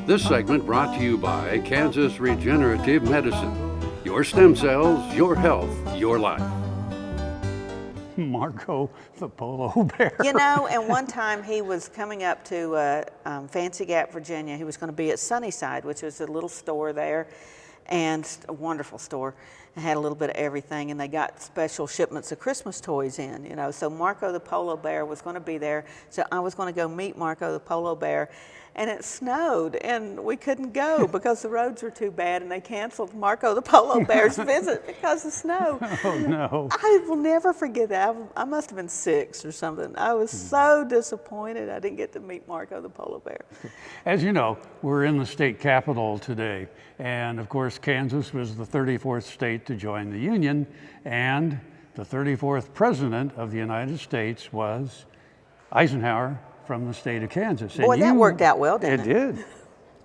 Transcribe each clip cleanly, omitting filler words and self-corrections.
This segment brought to you by Kansas Regenerative Medicine. Your stem cells, your health, your life. Marco the Polo Bear. You know, and one time he was coming up to Fancy Gap, Virginia. He was going to be at Sunnyside, which was a little store there, and a wonderful store. It had a little bit of everything, and they got special shipments of Christmas toys in, you know. So Marco the Polo Bear was going to be there. So I was going to go meet Marco the Polo Bear. And it snowed, and we couldn't go because the roads were too bad, and they canceled Marco the Polo Bear's visit because of snow. Oh, no. I will never forget that. I must have been 6 or something. I was so disappointed I didn't get to meet Marco the Polo Bear. As you know, we're in the state capitol today. And of course, Kansas was the 34th state to join the Union. And the 34th president of the United States was Eisenhower from the state of Kansas. Boy, that worked out well, didn't it? It did.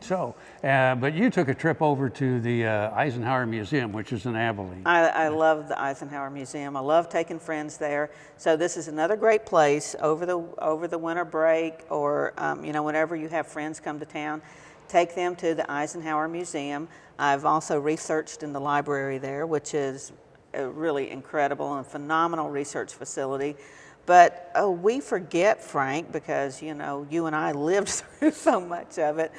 So, but you took a trip over to the Eisenhower Museum, which is in Abilene. I love the Eisenhower Museum. I love taking friends there. So this is another great place over the winter break, or you know, whenever you have friends come to town, take them to the Eisenhower Museum. I've also researched in the library there, which is a really incredible and phenomenal research facility. But we forget, Frank, because, you know, you and I lived through so much of it.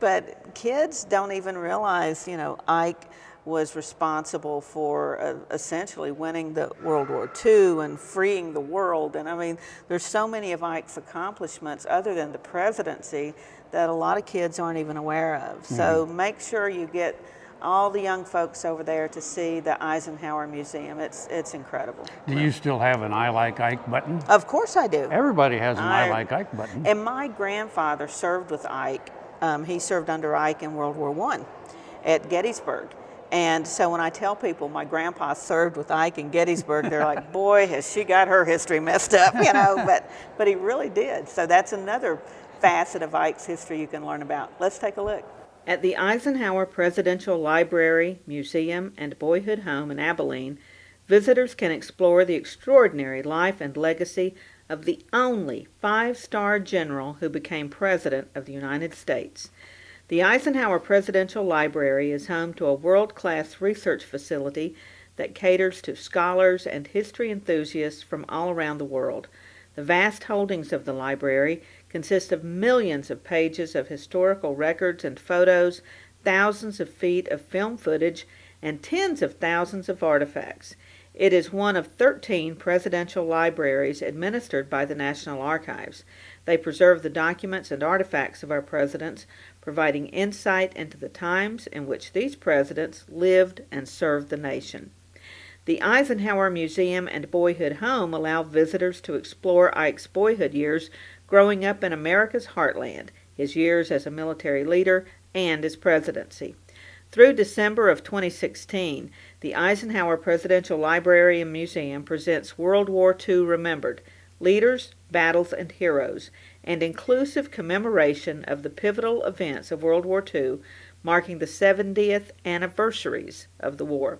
But kids don't even realize, you know, Ike was responsible for essentially winning the World War II and freeing the world. And I mean, there's so many of Ike's accomplishments other than the presidency that a lot of kids aren't even aware of. So make sure you get all the young folks over there to see the Eisenhower Museum. It's incredible. Do you still have an I Like Ike button? Of course I do. Everybody has an I Like Ike button. And my grandfather served with Ike. He served under Ike in World War I at Gettysburg. And so when I tell people my grandpa served with Ike in Gettysburg, they're like, boy, has she got her history messed up, you know, but he really did. So that's another facet of Ike's history you can learn about. Let's take a look. At the Eisenhower Presidential Library, Museum, and Boyhood Home in Abilene, visitors can explore the extraordinary life and legacy of the only 5-star general who became President of the United States. The Eisenhower Presidential Library is home to a world-class research facility that caters to scholars and history enthusiasts from all around the world. The vast holdings of the library consist of millions of pages of historical records and photos, thousands of feet of film footage, and tens of thousands of artifacts. It is one of 13 presidential libraries administered by the National Archives. They preserve the documents and artifacts of our presidents, providing insight into the times in which these presidents lived and served the nation. The Eisenhower Museum and Boyhood Home allow visitors to explore Ike's boyhood years growing up in America's heartland, his years as a military leader, and his presidency. Through December of 2016, the Eisenhower Presidential Library and Museum presents World War II Remembered, Leaders, Battles, and Heroes, and inclusive commemoration of the pivotal events of World War II, marking the 70th anniversaries of the war.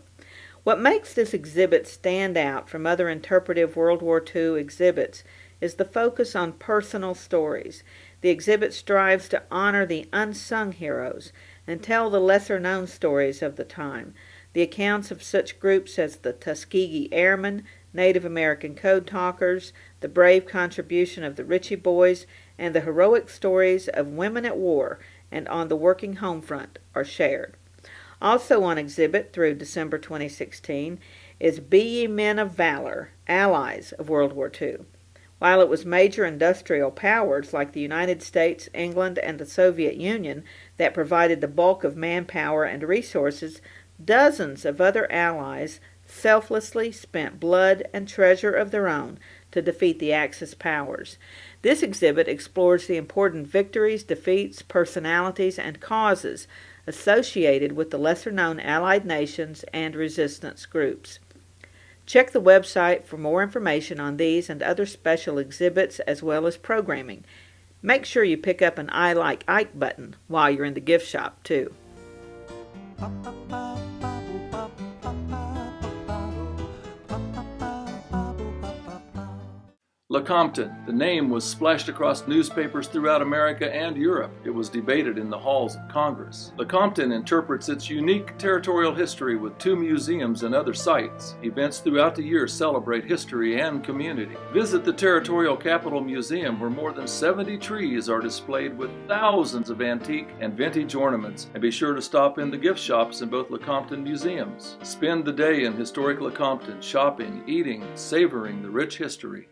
What makes this exhibit stand out from other interpretive World War II exhibits is the focus on personal stories. The exhibit strives to honor the unsung heroes and tell the lesser-known stories of the time. The accounts of such groups as the Tuskegee Airmen, Native American Code Talkers, the brave contribution of the Ritchie Boys, and the heroic stories of women at war and on the working home front are shared. Also on exhibit through December 2016 is Be Ye Men of Valor, Allies of World War II. While it was major industrial powers like the United States, England, and the Soviet Union that provided the bulk of manpower and resources, dozens of other allies selflessly spent blood and treasure of their own to defeat the Axis powers. This exhibit explores the important victories, defeats, personalities, and causes associated with the lesser-known Allied nations and resistance groups. Check the website for more information on these and other special exhibits as well as programming. Make sure you pick up an I Like Ike button while you're in the gift shop, too. Look Lecompton. The name was splashed across newspapers throughout America and Europe. It was debated in the halls of Congress. Lecompton interprets its unique territorial history with 2 museums and other sites. Events throughout the year celebrate history and community. Visit the Territorial Capitol Museum, where more than 70 trees are displayed with thousands of antique and vintage ornaments, and be sure to stop in the gift shops in both Lecompton museums. Spend the day in historic Lecompton, shopping, eating, savoring the rich history.